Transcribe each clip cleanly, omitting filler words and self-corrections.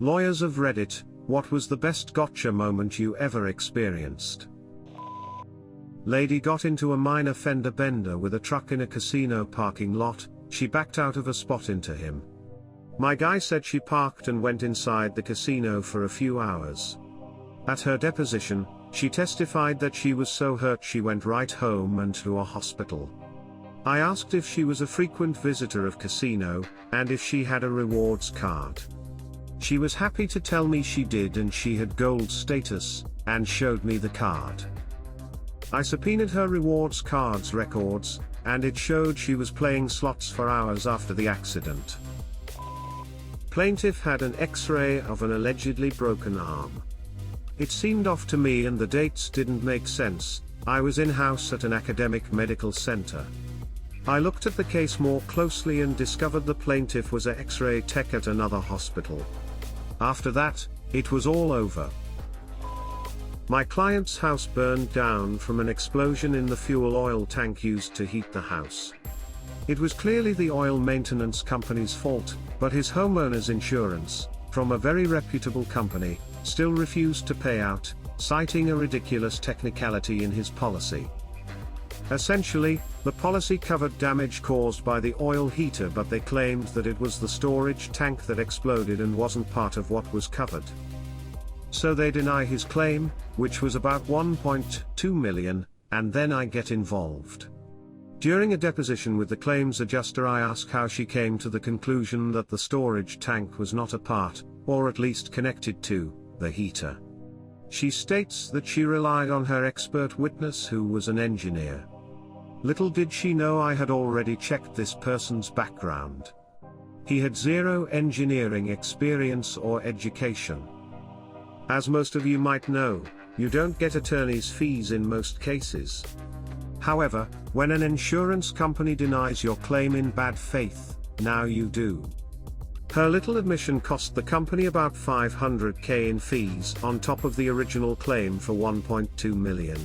Lawyers of Reddit, what was the best gotcha moment you ever experienced? Lady got into a minor fender bender with a truck in a casino parking lot. She backed out of a spot into him. My guy said she parked and went inside the casino for a few hours. At her deposition, she testified that she was so hurt she went right home and to a hospital. I asked if she was a frequent visitor of casino, and if she had a rewards card. She was happy to tell me she did, and she had gold status, and showed me the card. I subpoenaed her rewards card's records, and it showed she was playing slots for hours after the accident. Plaintiff had an X-ray of an allegedly broken arm. It seemed off to me and the dates didn't make sense. I was in-house at an academic medical center. I looked at the case more closely and discovered the plaintiff was an X-ray tech at another hospital. After that, it was all over. My client's house burned down from an explosion in the fuel oil tank used to heat the house. It was clearly the oil maintenance company's fault, but his homeowner's insurance, from a very reputable company, still refused to pay out, citing a ridiculous technicality in his policy. Essentially, the policy covered damage caused by the oil heater, but they claimed that it was the storage tank that exploded and wasn't part of what was covered. So they deny his claim, which was about 1.2 million, and then I get involved. During a deposition with the claims adjuster, I ask how she came to the conclusion that the storage tank was not a part, or at least connected to, the heater. She states that she relied on her expert witness, who was an engineer. Little did she know I had already checked this person's background. He had zero engineering experience or education. As most of you might know, you don't get attorney's fees in most cases. However, when an insurance company denies your claim in bad faith, now you do. Her little admission cost the company about $500K in fees on top of the original claim for $1.2 million.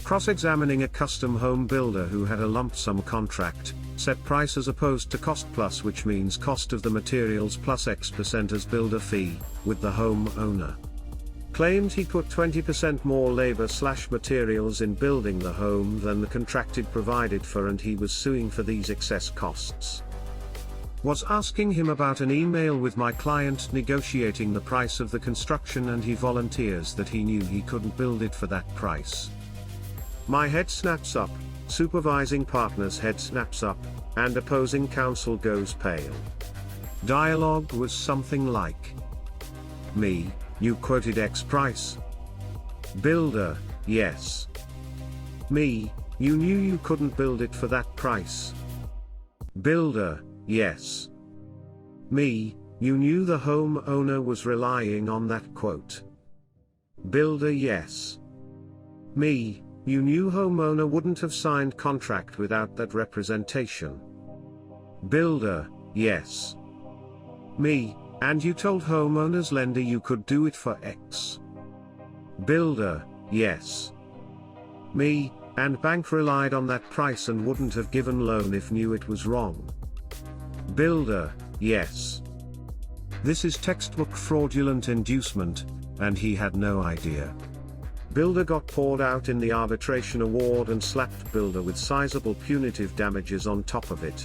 Cross-examining a custom home builder who had a lump sum contract, set price as opposed to cost plus, which means cost of the materials plus X% as builder fee, with the home owner. Claimed he put 20% more labor/materials in building the home than the contracted provided for, and he was suing for these excess costs. Was asking him about an email with my client negotiating the price of the construction, and he volunteers that he knew he couldn't build it for that price. My head snaps up, supervising partner's head snaps up, and opposing counsel goes pale. Dialogue was something like, "Me, you quoted X price." Builder, "Yes." "Me, you knew you couldn't build it for that price." Builder, "Yes." "Me, you knew the home owner was relying on that quote." Builder, "Yes." "Me, you knew homeowner wouldn't have signed contract without that representation." Builder, "Yes." "Me, and you told homeowner's lender you could do it for X." Builder, "Yes." "Me, and bank relied on that price and wouldn't have given loan if knew it was wrong." Builder, "Yes." This is textbook fraudulent inducement, and he had no idea. Builder got poured out in the arbitration award and slapped builder with sizable punitive damages on top of it.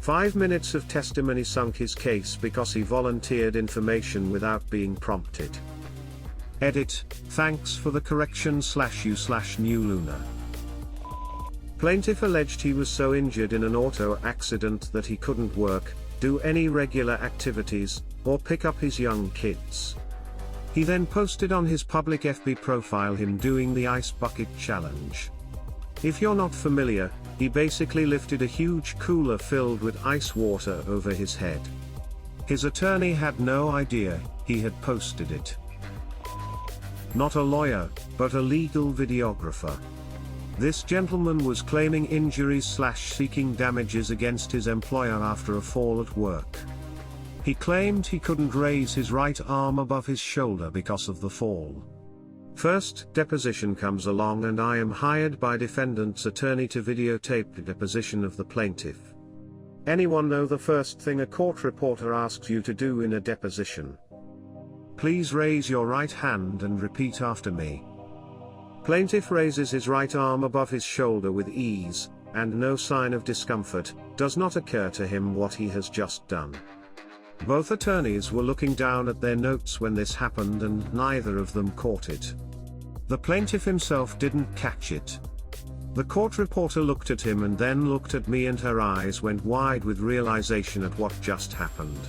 5 minutes of testimony sunk his case because he volunteered information without being prompted. Edit, thanks for the correction /u/new Luna. Plaintiff alleged he was so injured in an auto accident that he couldn't work, do any regular activities, or pick up his young kids. He then posted on his public FB profile him doing the ice bucket challenge. If you're not familiar, he basically lifted a huge cooler filled with ice water over his head. His attorney had no idea he had posted it. Not a lawyer, but a legal videographer. This gentleman was claiming injuries/seeking damages against his employer after a fall at work. He claimed he couldn't raise his right arm above his shoulder because of the fall. First deposition comes along and I am hired by defendant's attorney to videotape the deposition of the plaintiff. Anyone know the first thing a court reporter asks you to do in a deposition? Please raise your right hand and repeat after me. Plaintiff raises his right arm above his shoulder with ease, and no sign of discomfort does not occur to him what he has just done. Both attorneys were looking down at their notes when this happened and neither of them caught it. The plaintiff himself didn't catch it. The court reporter looked at him and then looked at me and her eyes went wide with realization at what just happened.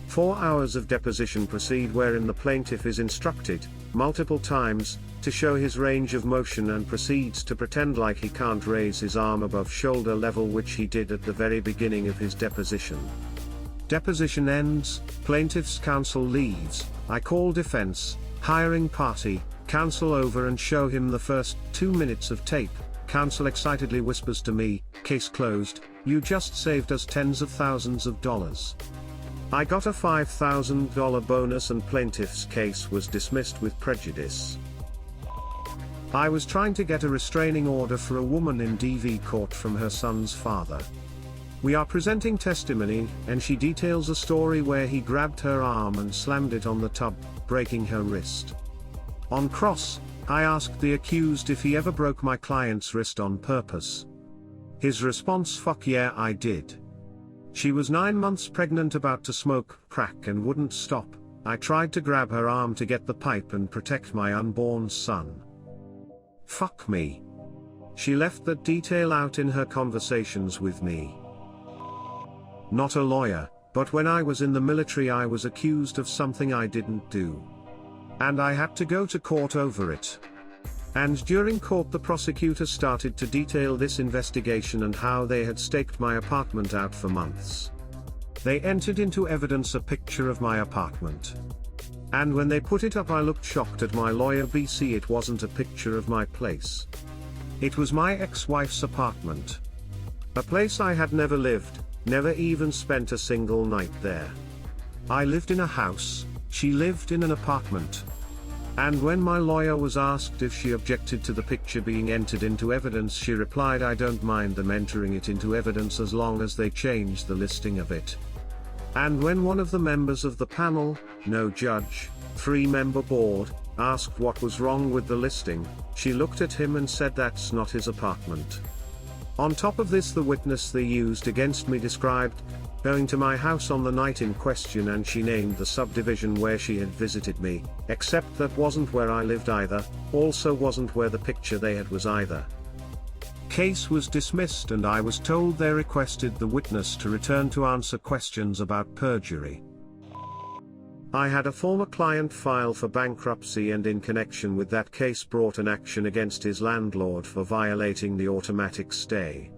4 hours of deposition proceed wherein the plaintiff is instructed, multiple times, to show his range of motion and proceeds to pretend like he can't raise his arm above shoulder level, which he did at the very beginning of his deposition. Deposition ends, plaintiff's counsel leaves, I call defense, hiring party, counsel over and show him the first 2 minutes of tape. Counsel excitedly whispers to me, "Case closed, you just saved us tens of thousands of dollars." I got a $5,000 bonus and plaintiff's case was dismissed with prejudice. I was trying to get a restraining order for a woman in DV court from her son's father. We are presenting testimony, and she details a story where he grabbed her arm and slammed it on the tub, breaking her wrist. On cross, I asked the accused if he ever broke my client's wrist on purpose. His response, "Fuck yeah, I did." She was 9 months pregnant, about to smoke crack and wouldn't stop. I tried to grab her arm to get the pipe and protect my unborn son. Fuck me. She left that detail out in her conversations with me. Not a lawyer, but when I was in the military I was accused of something I didn't do. And I had to go to court over it. And during court the prosecutor started to detail this investigation and how they had staked my apartment out for months. They entered into evidence a picture of my apartment. And when they put it up I looked shocked at my lawyer. BC, it wasn't a picture of my place. It was my ex-wife's apartment. A place I had never lived, never even spent a single night there. I lived in a house, she lived in an apartment. And when my lawyer was asked if she objected to the picture being entered into evidence, she replied, "I don't mind them entering it into evidence as long as they change the listing of it." And when one of the members of the panel, no judge, 3-member board, asked what was wrong with the listing, she looked at him and said, "That's not his apartment." On top of this, the witness they used against me described going to my house on the night in question, and she named the subdivision where she had visited me, except that wasn't where I lived either, also wasn't where the picture they had was either. Case was dismissed and I was told they requested the witness to return to answer questions about perjury. I had a former client file for bankruptcy and in connection with that case brought an action against his landlord for violating the automatic stay.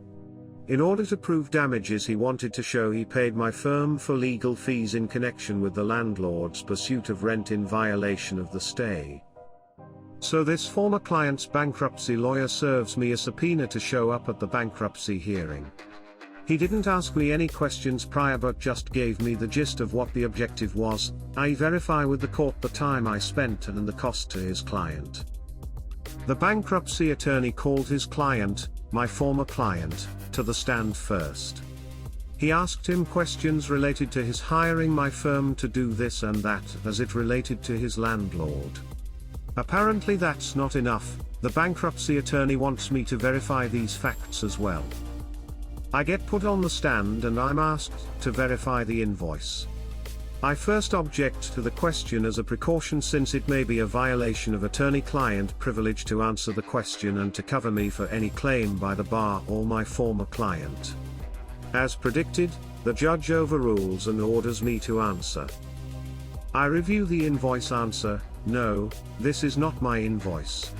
In order to prove damages, he wanted to show he paid my firm for legal fees in connection with the landlord's pursuit of rent in violation of the stay. So this former client's bankruptcy lawyer serves me a subpoena to show up at the bankruptcy hearing. He didn't ask me any questions prior but just gave me the gist of what the objective was. I verify with the court the time I spent and the cost to his client. The bankruptcy attorney called his client, my former client, to the stand first. He asked him questions related to his hiring my firm to do this and that as it related to his landlord. Apparently that's not enough, the bankruptcy attorney wants me to verify these facts as well. I get put on the stand and I'm asked to verify the invoice. I first object to the question as a precaution since it may be a violation of attorney-client privilege to answer the question and to cover me for any claim by the bar or my former client. As predicted, the judge overrules and orders me to answer. I review the invoice, answer, "No, this is not my invoice."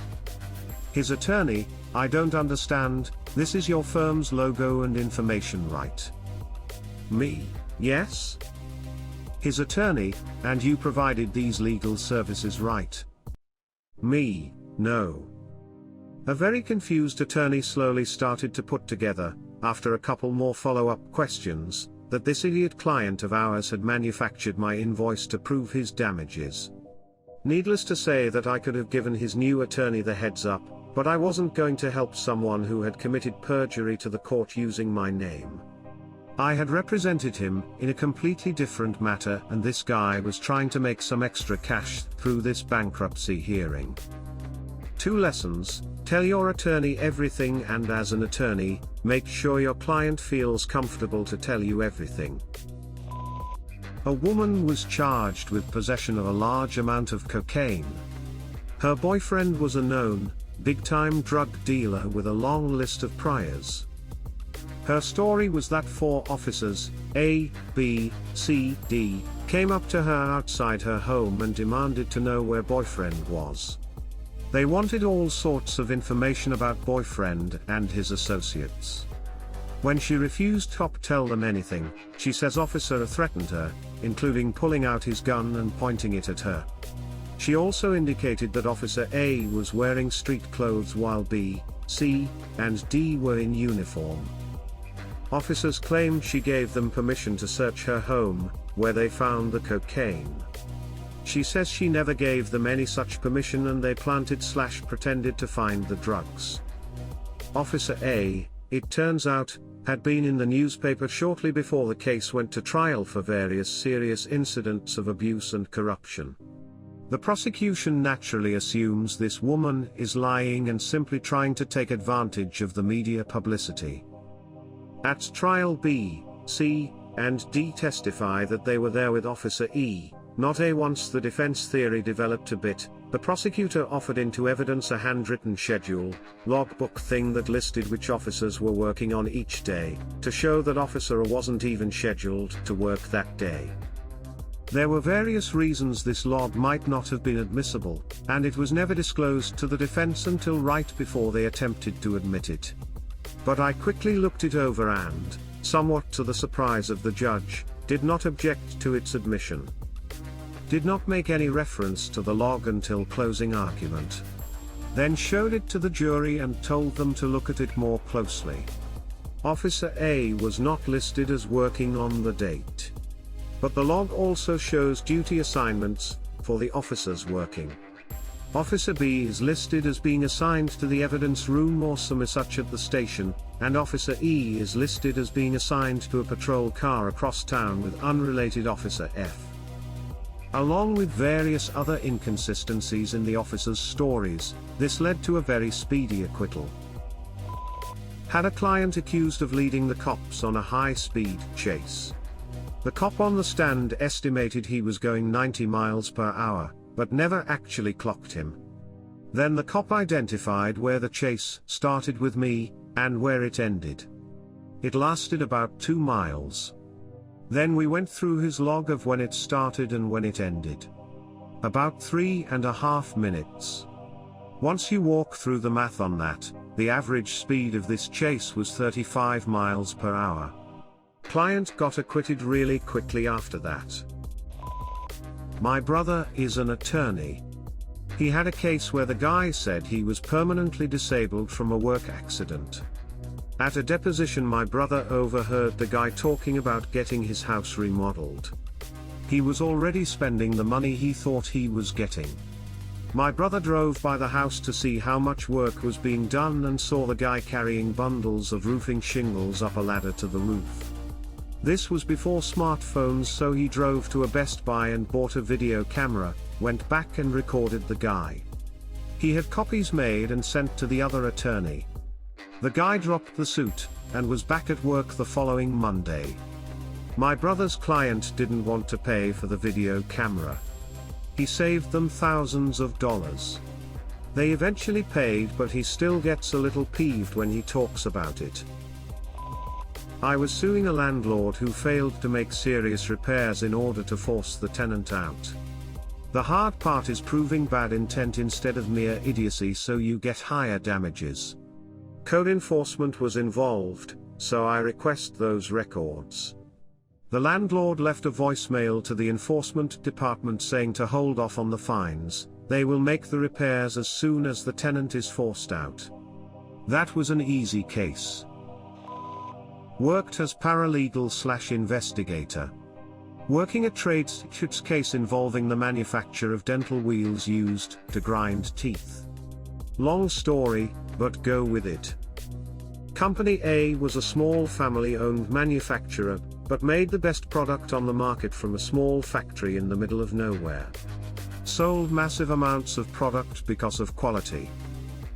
His attorney, "I don't understand, this is your firm's logo and information, right?" Me, "Yes." His attorney, "And you provided these legal services, right?" Me, "No." A very confused attorney slowly started to put together, after a couple more follow-up questions, that this idiot client of ours had manufactured my invoice to prove his damages. Needless to say that I could have given his new attorney the heads up, but I wasn't going to help someone who had committed perjury to the court using my name. I had represented him in a completely different matter, and this guy was trying to make some extra cash through this bankruptcy hearing. 2 lessons: tell your attorney everything, and as an attorney, make sure your client feels comfortable to tell you everything. A woman was charged with possession of a large amount of cocaine. Her boyfriend was a known, big-time drug dealer with a long list of priors. Her story was that 4 officers, A, B, C, D, came up to her outside her home and demanded to know where boyfriend was. They wanted all sorts of information about boyfriend and his associates. When she refused to tell them anything, she says officer threatened her, including pulling out his gun and pointing it at her. She also indicated that Officer A was wearing street clothes while B, C, and D were in uniform. Officers claimed she gave them permission to search her home, where they found the cocaine. She says she never gave them any such permission and they planted/pretended to find the drugs. Officer A, it turns out, had been in the newspaper shortly before the case went to trial for various serious incidents of abuse and corruption. The prosecution naturally assumes this woman is lying and simply trying to take advantage of the media publicity. At trial, B, C, and D testify that they were there with Officer E, not A. Once the defense theory developed a bit, the prosecutor offered into evidence a handwritten schedule, logbook thing that listed which officers were working on each day, to show that officer wasn't even scheduled to work that day. There were various reasons this log might not have been admissible, and it was never disclosed to the defense until right before they attempted to admit it. But I quickly looked it over and, somewhat to the surprise of the judge, did not object to its admission. Did not make any reference to the log until closing argument. Then showed it to the jury and told them to look at it more closely. Officer A was not listed as working on the date. But the log also shows duty assignments for the officers working. Officer B is listed as being assigned to the evidence room or some such at the station, and Officer E is listed as being assigned to a patrol car across town with unrelated Officer F. Along with various other inconsistencies in the officers' stories, this led to a very speedy acquittal. Had a client accused of leading the cops on a high-speed chase. The cop on the stand estimated he was going 90 miles per hour, but never actually clocked him. Then the cop identified where the chase started with me, and where it ended. It lasted about 2 miles. Then we went through his log of when it started and when it ended. About 3.5 minutes. Once you walk through the math on that, the average speed of this chase was 35 miles per hour. Client got acquitted really quickly after that. My brother is an attorney. He had a case where the guy said he was permanently disabled from a work accident. At a deposition, my brother overheard the guy talking about getting his house remodeled. He was already spending the money he thought he was getting. My brother drove by the house to see how much work was being done and saw the guy carrying bundles of roofing shingles up a ladder to the roof. This was before smartphones, so he drove to a Best Buy and bought a video camera, went back and recorded the guy. He had copies made and sent to the other attorney. The guy dropped the suit, and was back at work the following Monday. My brother's client didn't want to pay for the video camera. He saved them thousands of dollars. They eventually paid, but he still gets a little peeved when he talks about it. I was suing a landlord who failed to make serious repairs in order to force the tenant out. The hard part is proving bad intent instead of mere idiocy, so you get higher damages. Code enforcement was involved, so I request those records. The landlord left a voicemail to the enforcement department saying to hold off on the fines, they will make the repairs as soon as the tenant is forced out. That was an easy case. Worked as paralegal/investigator. Working a trade secrets case involving the manufacture of dental wheels used to grind teeth. Long story, but go with it. Company A was a small family-owned manufacturer, but made the best product on the market from a small factory in the middle of nowhere. Sold massive amounts of product because of quality.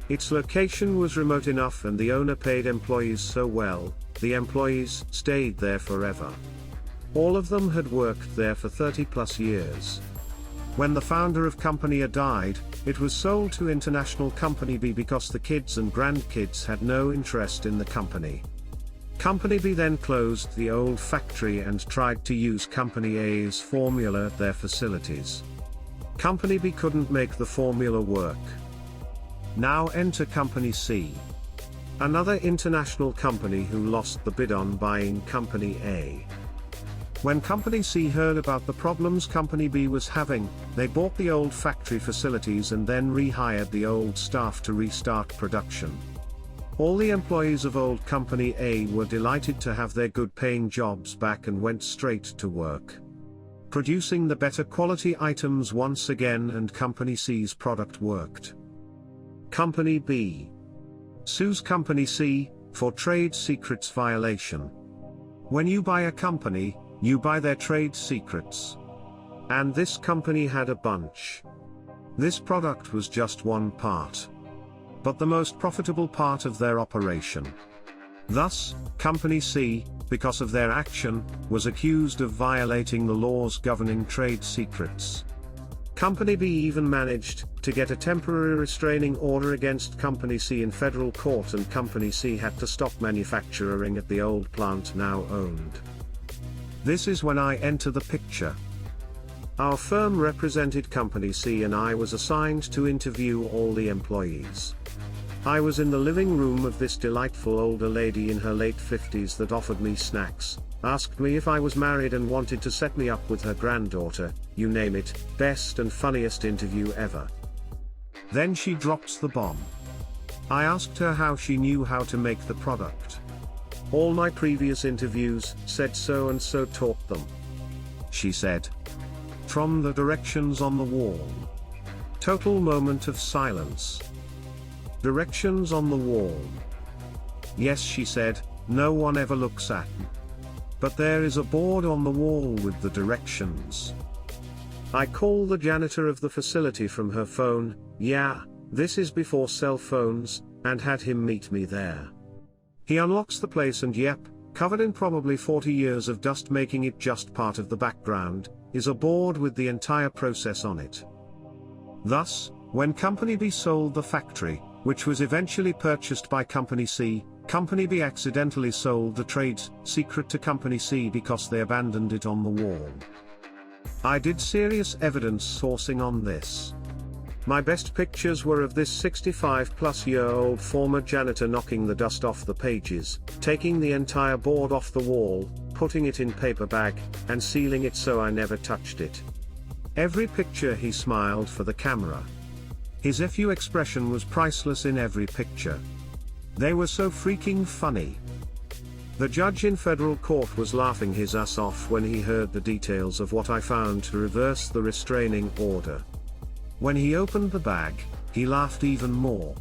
Its location was remote enough and the owner paid employees so well, the employees stayed there forever. All of them had worked there for 30+ years. When the founder of Company A died, it was sold to international Company B because the kids and grandkids had no interest in the company. Company B then closed the old factory and tried to use Company A's formula at their facilities. Company B couldn't make the formula work. Now enter Company C. Another international company who lost the bid on buying Company A. When Company C heard about the problems Company B was having, they bought the old factory facilities and then rehired the old staff to restart production. All the employees of old Company A were delighted to have their good-paying jobs back and went straight to work, producing the better quality items once again, and Company C's product worked. Company B sues Company C for trade secrets violation. When you buy a company, you buy their trade secrets. And this company had a bunch. This product was just one part, but the most profitable part of their operation. Thus, Company C, because of their action, was accused of violating the laws governing trade secrets. Company B even managed to get a temporary restraining order against Company C in federal court, and Company C had to stop manufacturing at the old plant now owned. This is when I enter the picture. Our firm represented Company C and I was assigned to interview all the employees. I was in the living room of this delightful older lady in her late 50s that offered me snacks, asked me if I was married and wanted to set me up with her granddaughter, you name it, best and funniest interview ever. Then she drops the bomb. I asked her how she knew how to make the product. All my previous interviews said so and so taught them. She said. From the directions on the wall. Total moment of silence. Directions on the wall. Yes, she said, no one ever looks at them. But there is a board on the wall with the directions. I call the janitor of the facility from her phone, yeah, this is before cell phones, and had him meet me there. He unlocks the place and yep, covered in probably 40 years of dust making it just part of the background, is a board with the entire process on it. Thus, when Company B sold the factory, which was eventually purchased by Company C, Company B accidentally sold the trade secret to Company C because they abandoned it on the wall. I did serious evidence sourcing on this. My best pictures were of this 65-plus-year-old former janitor knocking the dust off the pages, taking the entire board off the wall, putting it in paper bag, and sealing it so I never touched it. Every picture he smiled for the camera. His FU expression was priceless in every picture. They were so freaking funny. The judge in federal court was laughing his ass off when he heard the details of what I found to reverse the restraining order. When he opened the bag, he laughed even more.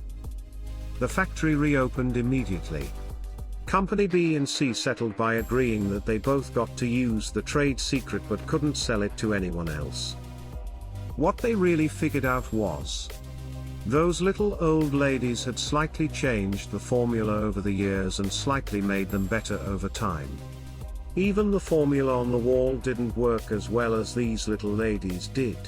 The factory reopened immediately. Company B and C settled by agreeing that they both got to use the trade secret but couldn't sell it to anyone else. What they really figured out was, those little old ladies had slightly changed the formula over the years and slightly made them better over time. Even the formula on the wall didn't work as well as these little ladies did.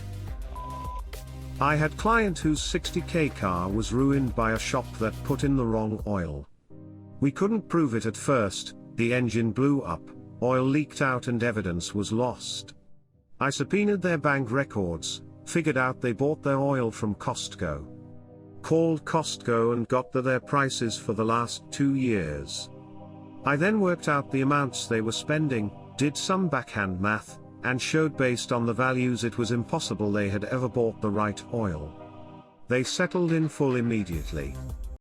I had client whose $60K car was ruined by a shop that put in the wrong oil. We couldn't prove it at first, the engine blew up, oil leaked out and evidence was lost. I subpoenaed their bank records, figured out they bought their oil from Costco. Called Costco and got their prices for the last 2 years. I then worked out the amounts they were spending, did some backhand math, and showed based on the values it was impossible they had ever bought the right oil. They settled in full immediately.